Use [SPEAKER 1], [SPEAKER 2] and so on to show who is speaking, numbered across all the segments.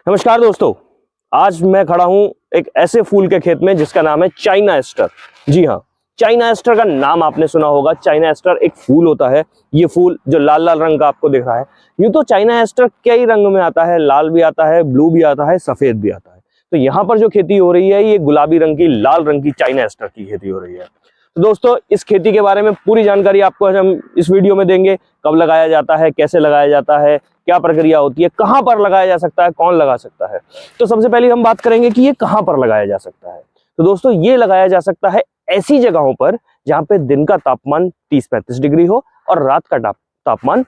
[SPEAKER 1] नमस्कार दोस्तों, आज मैं खड़ा हूं एक ऐसे फूल के खेत में जिसका नाम है चाइना एस्टर। जी हाँ, चाइना एस्टर का नाम आपने सुना होगा। चाइना एस्टर एक फूल होता है। ये फूल जो लाल लाल रंग का आपको दिख रहा है, यूं तो चाइना एस्टर कई रंग में आता है, लाल भी आता है, ब्लू भी आता है, सफेद भी आता है। तो यहाँ पर जो खेती हो रही है ये गुलाबी रंग की, लाल रंग की चाइना एस्टर की खेती हो रही है। तो दोस्तों, इस खेती के बारे में पूरी जानकारी आपको आज हम इस वीडियो में देंगे। कब लगाया जाता है, कैसे लगाया जाता है, क्या प्रक्रिया होती है, कहां पर लगाया जा सकता है, कौन लगा सकता है। तो सबसे पहले हम बात करेंगे कि ये कहां पर लगाया जा सकता है। तो दोस्तों, ये लगाया जा सकता है ऐसी जगहों पर जहां पे दिन का तापमान 30-35 डिग्री हो और रात का तापमान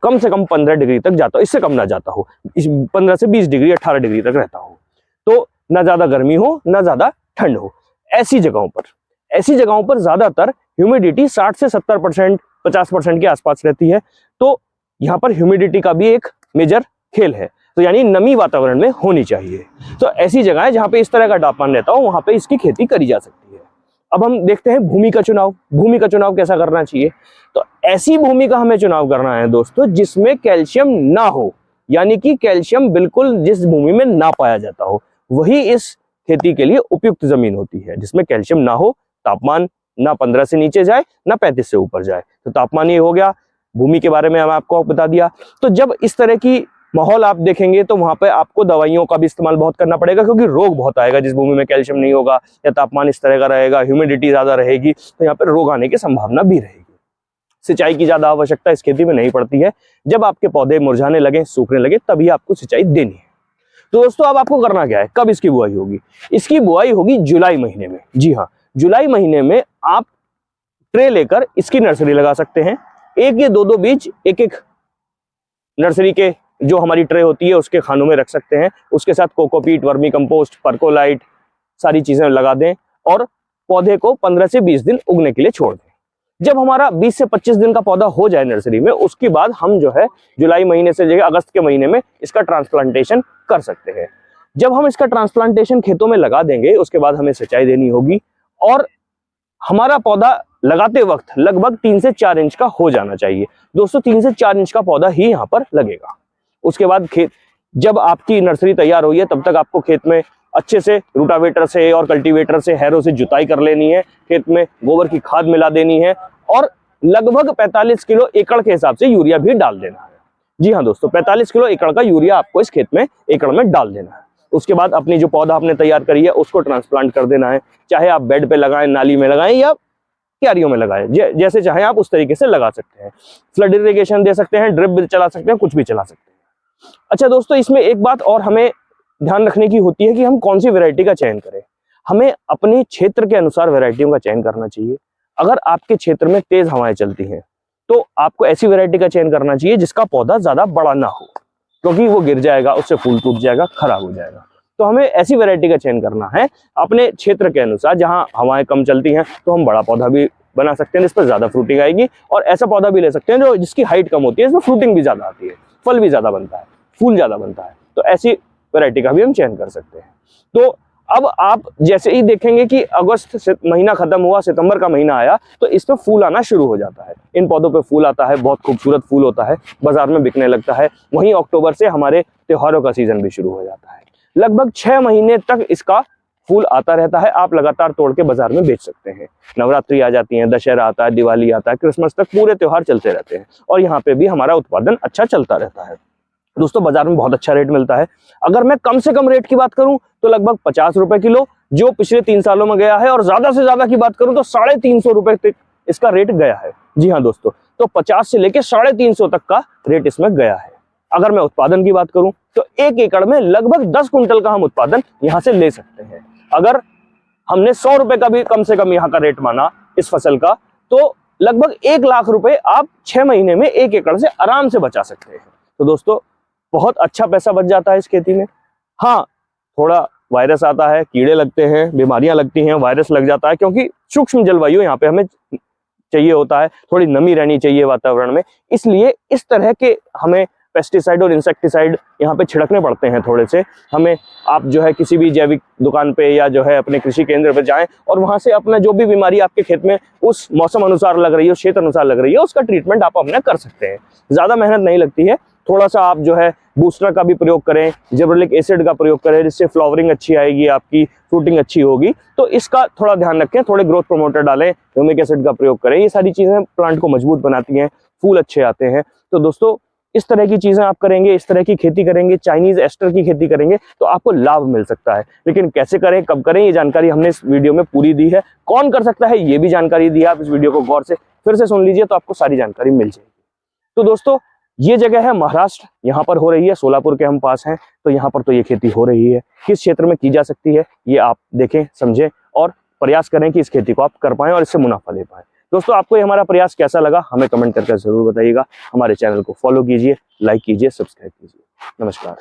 [SPEAKER 1] कम से कम 15 डिग्री तक जाता हो, इससे कम ना जाता हो, 15 से 20 डिग्री 18 डिग्री तक रहता हो। तो ना ज्यादा गर्मी हो ना ज्यादा ठंड हो। ऐसी जगहों पर ज्यादातर ह्यूमिडिटी 60 से 70%, 50% के आसपास रहती है। तो यहाँ पर ह्यूमिडिटी का भी एक मेजर खेल है, तो यानी नमी वातावरण में होनी चाहिए। तो ऐसी जगह जहाँ पे इस तरह का तापमान रहता हो वहां पे इसकी खेती करी जा सकती है। अब हम देखते हैं भूमि का चुनाव कैसा करना चाहिए। तो ऐसी भूमि का हमें चुनाव करना है दोस्तों जिसमें कैल्शियम ना हो, यानी कि कैल्शियम बिल्कुल जिस भूमि में ना पाया जाता हो वही इस खेती के लिए उपयुक्त जमीन होती है। जिसमें कैल्शियम ना हो, तापमान ना 15 से नीचे जाए ना 35 से ऊपर जाए। तो तापमान ये हो गया। भूमि के बारे में हम आपको बता दिया। तो जब इस तरह की माहौल आप देखेंगे तो वहां पे आपको दवाइयों का भी इस्तेमाल बहुत करना पड़ेगा, क्योंकि रोग बहुत आएगा। जिस भूमि में कैल्शियम नहीं होगा या तापमान इस तरह का रहेगा, ह्यूमिडिटी ज्यादा रहेगी, तो यहाँ पे रोग आने की संभावना भी रहेगी। सिंचाई की ज्यादा आवश्यकता इस खेती में नहीं पड़ती है। जब आपके पौधे मुरझाने लगे, सूखने लगे, तभी आपको सिंचाई देनी है। तो दोस्तों, अब आपको करना क्या है, कब इसकी बुआई होगी? इसकी बुआई होगी जुलाई महीने में। जी हाँ, जुलाई महीने में आप ट्रे लेकर इसकी नर्सरी लगा सकते हैं। एक या दो बीज एक एक नर्सरी के जो हमारी ट्रे होती है उसके खानों में रख सकते हैं। उसके साथ कोकोपीट, वर्मी कंपोस्ट, परकोलाइट सारी चीजें लगा दें और पौधे को 15 से 20 दिन उगने के लिए छोड़ दें। जब हमारा 20 से 25 दिन का पौधा हो जाए नर्सरी में, उसके बाद हम जो है जुलाई महीने से जो अगस्त के महीने में इसका ट्रांसप्लांटेशन कर सकते हैं। जब हम इसका ट्रांसप्लांटेशन खेतों में लगा देंगे, उसके बाद हमें सिंचाई देनी होगी और हमारा पौधा लगाते वक्त लगभग 3 से 4 इंच का हो जाना चाहिए। दोस्तों, 3 से 4 इंच का पौधा ही यहाँ पर लगेगा। उसके बाद खेत, जब आपकी नर्सरी तैयार हुई है तब तक आपको खेत में अच्छे से रूटावेटर से और कल्टीवेटर से, हैरो से जुताई कर लेनी है। खेत में गोबर की खाद मिला देनी है और लगभग 45 किलो एकड़ के हिसाब से यूरिया भी डाल देना है। जी हाँ दोस्तों, 45 किलो एकड़ का यूरिया आपको इस खेत में एकड़ में डाल देना है। उसके बाद अपनी जो पौधा आपने तैयार करी है उसको ट्रांसप्लांट कर देना है। चाहे आप बेड पे लगाएं, नाली में लगाएं या क्यारियों में लगाएं, जैसे चाहे आप उस तरीके से लगा सकते हैं। फ्लड इरिगेशन दे सकते हैं, ड्रिप भी चला सकते हैं, कुछ भी चला सकते हैं। अच्छा दोस्तों, इसमें एक बात और हमें ध्यान रखने की होती है कि हम कौन सी वैरायटी का चयन करें। हमें अपने क्षेत्र के अनुसार वैरायटियों का चयन करना चाहिए। अगर आपके क्षेत्र में तेज हवाएं चलती हैं तो आपको ऐसी वैरायटी का चयन करना चाहिए जिसका पौधा ज्यादा बड़ा ना हो, क्योंकि वो गिर जाएगा, उससे फूल टूट जाएगा, खराब हो जाएगा। तो हमें ऐसी वैरायटी का चयन करना है अपने क्षेत्र के अनुसार। जहां हवाएं कम चलती हैं तो हम बड़ा पौधा भी बना सकते हैं जिस पर ज्यादा फ्रूटिंग आएगी, और ऐसा पौधा भी ले सकते हैं जो जिसकी हाइट कम होती है, इसमें फ्रूटिंग भी ज्यादा आती है, फल भी ज्यादा बनता है, फूल ज्यादा बनता है। तो ऐसी वैरायटी का भी हम चयन कर सकते हैं। तो अब आप जैसे ही देखेंगे कि अगस्त से महीना खत्म हुआ, सितंबर का महीना आया, तो इसमें फूल आना शुरू हो जाता है। इन पौधों पे फूल आता है, बहुत खूबसूरत फूल होता है, बाजार में बिकने लगता है। वहीं अक्टूबर से हमारे त्योहारों का सीजन भी शुरू हो जाता है। लगभग 6 महीने तक इसका फूल आता रहता है। आप लगातार तोड़ के बाजार में बेच सकते हैं। नवरात्रि आ जाती है, दशहरा आता है, दिवाली आता है, क्रिसमस तक पूरे त्योहार चलते रहते हैं और यहाँ पे भी हमारा उत्पादन अच्छा चलता रहता है। दोस्तों, बाजार में बहुत अच्छा रेट मिलता है। अगर मैं कम से कम रेट की बात करूं तो लगभग 50 रुपए किलो, जो पिछले 3 सालों में गया है, और ज्यादा से ज्यादा की बात करूं तो 350 रुपए तक इसका रेट गया है। जी हाँ दोस्तों, तो 50 से लेके 350 तक का रेट इसमें गया है। अगर मैं उत्पादन की बात करूं तो 1 एकड़ में लगभग 10 कुंटल का हम उत्पादन यहां से ले सकते हैं। अगर हमने 100 रुपए का भी कम से कम यहाँ का रेट माना इस फसल का, तो लगभग 1 लाख रुपए आप 6 महीने में 1 एकड़ से आराम से बचा सकते हैं। तो दोस्तों, बहुत अच्छा पैसा बच जाता है इस खेती में। हाँ, थोड़ा वायरस आता है, कीड़े लगते हैं, बीमारियां लगती हैं, वायरस लग जाता है, क्योंकि सूक्ष्म जलवायु यहाँ पे हमें चाहिए होता है, थोड़ी नमी रहनी चाहिए वातावरण में। इसलिए इस तरह के हमें पेस्टिसाइड और इंसेक्टिसाइड यहाँ पे छिड़कने पड़ते हैं थोड़े से। हमें आप जो है किसी भी जैविक दुकान पे या जो है अपने कृषि केंद्र पे जाएं और वहां से अपना जो भी बीमारी आपके खेत में उस मौसम अनुसार लग रही है, उस क्षेत्र अनुसार लग रही है, उसका ट्रीटमेंट आप अपना कर सकते हैं। ज्यादा मेहनत नहीं लगती है, थोड़ा सा आप जो है बूस्टर का भी प्रयोग करें, जिबरेलिक एसिड का प्रयोग करें, जिससे फ्लावरिंग अच्छी आएगी, आपकी फ्रूटिंग अच्छी होगी। तो इसका थोड़ा ध्यान रखें, थोड़े ग्रोथ प्रमोटर डालें, ह्यूमिक एसिड का प्रयोग करें। ये सारी चीजें प्लांट को मजबूत बनाती हैं, फूल अच्छे आते हैं। तो दोस्तों इस तरह की चीजें आप करेंगे, इस तरह की खेती करेंगे, चाइनीज एस्टर की खेती करेंगे तो आपको लाभ मिल सकता है। लेकिन कैसे करें, कब करें, ये जानकारी हमने इस वीडियो में पूरी दी है। कौन कर सकता है ये भी जानकारी दी है। आप इस वीडियो को गौर से फिर से सुन लीजिए तो आपको सारी जानकारी मिल जाएगी। तो दोस्तों ये जगह है महाराष्ट्र, यहाँ पर हो रही है, सोलापुर के हम पास हैं, तो यहाँ पर तो ये खेती हो रही है। किस क्षेत्र में की जा सकती है ये आप देखें, समझें और प्रयास करें कि इस खेती को आप कर पाएं और इससे मुनाफा ले पाएं। दोस्तों आपको ये हमारा प्रयास कैसा लगा हमें कमेंट करके जरूर बताइएगा। हमारे चैनल को फॉलो कीजिए, लाइक कीजिए, सब्सक्राइब कीजिए। नमस्कार।